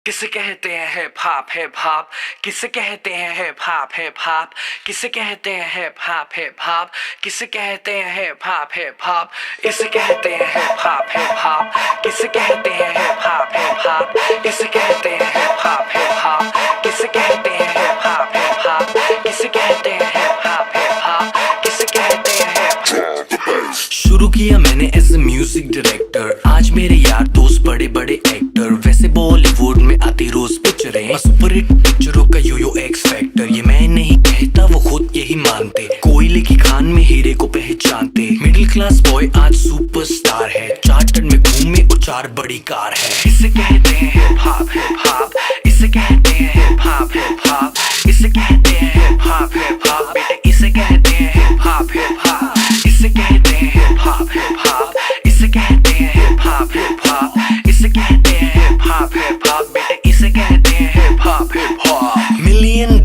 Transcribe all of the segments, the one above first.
किसे कहते हैं हिप हॉप हिप हॉप, किसे कहते हैं हिप हॉप हिप हॉप, किसे कहते हैं हिप हॉप हिप हॉप, किसे कहते हैं हिप हॉप हिप हॉप, इसे कहते हैं हिप हॉप हिप हॉप, किसे कहते हैं हिप हॉप हिप हॉप, इसे कहते हैं हिप हॉप हिप हॉप, किसे कहते हैं हिप हॉप हिप हॉप, किसे कहते हैं हिप हॉप हिप हॉप, किसे कहते हैं हिप। शुरू किया मैंने एज ए म्यूजिक डायरेक्टर, आज मेरे यार दोस्त बड़े बड़े एक्टर, वैसे बॉलीवुड में आती रोज पिक्चरें, सुपर हिट पिक्चरों का यो एक्स फैक्टर, ये मैं नहीं कहता वो खुद यही मानते, कोयले की खान में हीरे को पहचानते, मिडिल क्लास बॉय आज सुपरस्टार है, चार्टर्ड में घूमे और 4 बड़ी कार है, इसे कहते हैं हिप हॉप, इसे कहते हैं हिप हॉप, इसे कहते हैं हिप हॉप बेटे, इसे कहते हैं हिप हॉप, इसे कहते हैं हिप हॉप, इसे कहते हैं हिप हॉप, इसे कहते हैं हिप हॉप बेटे, इसे कहते हैं hip hop. $1 million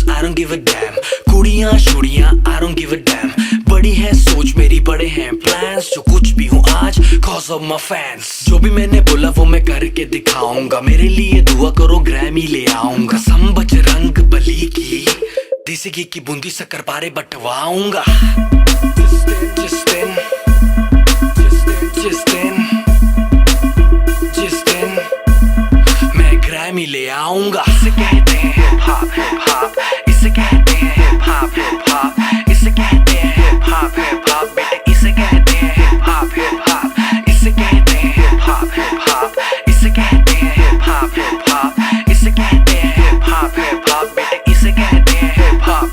I don't give a damn, कुड़ियां शुड़ियां I don't give a damn, बड़ी है सोच मेरी बड़े हैं प्लान्स, जो कुछ भी हूँ आज cause of my fans, जो भी मैंने बोला वो मैं करके दिखाऊंगा, मेरे लिए दुआ करो ग्रैमी ले आऊंगा, सम बजरंग बली की देसी घी की बूंदी शक्कर पारे बंटवाऊंगा, जिस दिन मैं ग्रैमी ले आऊंगा, इसे कहते हैं हिप हॉप, इसे कहते हैं हिप हॉप, इसे कहते हैं हिप हॉप बेटे, इसे कहते हैं हिप हॉप, इसे कहते हैं हिप हॉप, इसे कहते हैं हिप हॉप, इसे कहते हैं हिप हॉप बेटे, इसे कहते हैं हिप हॉप।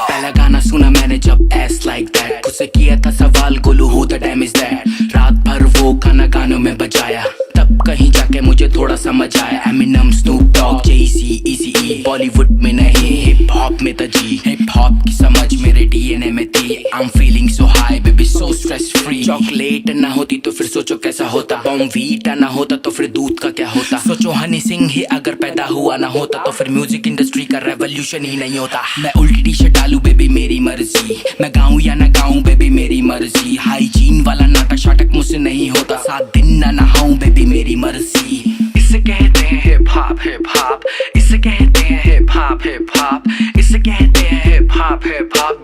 पहला गाना सुना मैंने जब एस लाइक दैट, खुद से किया था सवाल Golu who the dam is that, रात भर वो गाना गानों में बजाया, तब कहीं जाके मुझे थोड़ा समझ आया, एमिनम स्नूप डॉग जेसी इजी, बॉलीवुड में नहीं हिप हॉप में था जी, हिप हॉप की समझ मेरे डीएनए में थी, I am feeling so high baby so stress free, chocolate ना होती तो फिर सोचो कैसा होता, बॉर्नवीटा ना होता तो फिर दूध का क्या होता, सोचो हनी सिंह ही अगर पैदा हुआ ना होता तो फिर म्यूजिक इंडस्ट्री का रेवोल्यूशन ही नहीं होता, मैं उल्टी टी शर्ट डालू बेबी मेरी मर्जी, मैं गाऊं या ना गाऊं बेबी मेरी मर्जी, हाइजीन वाला नाटक शाटक मुझसे नहीं होता, 7 दिन ना नहाऊं बेबी मेरी मर्जी, इसे कहते हैं हिप हॉप, इसे कहते हैं हिप हॉप, इसे कहते हैं हिप हॉप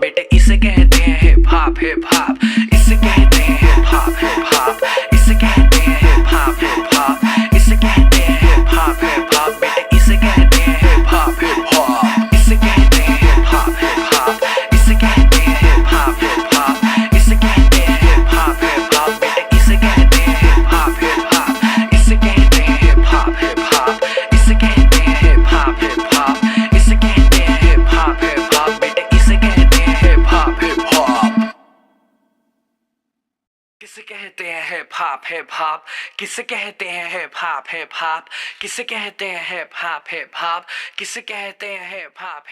बेटे, इसे कहते हैं हिप हॉप, इसे कहते हैं हिप हॉप, इसे कहते हैं हिप हॉप, इसे कहते हैं हिप हॉप बेटे, इसे कहते हैं हिप हॉप, इसे कहते हैं हिप हॉप, इसे कहते हैं हिप हॉप, इसे कहते हैं हिप हॉप बेटे, इसे कहते हैं हिप हॉप, इसे कहते हैं हिप हॉप, इसे कहते हैं हिप हॉप, इसे कहते हैं हिप हॉप बेटे, इसे कहते हैं हिप हॉप। किसे कहते हैं हिप हॉप, किसे कहते हैं हिप हॉप, किसे कहते हैं हिप हॉप, किसे कहते हैं हिप हॉप।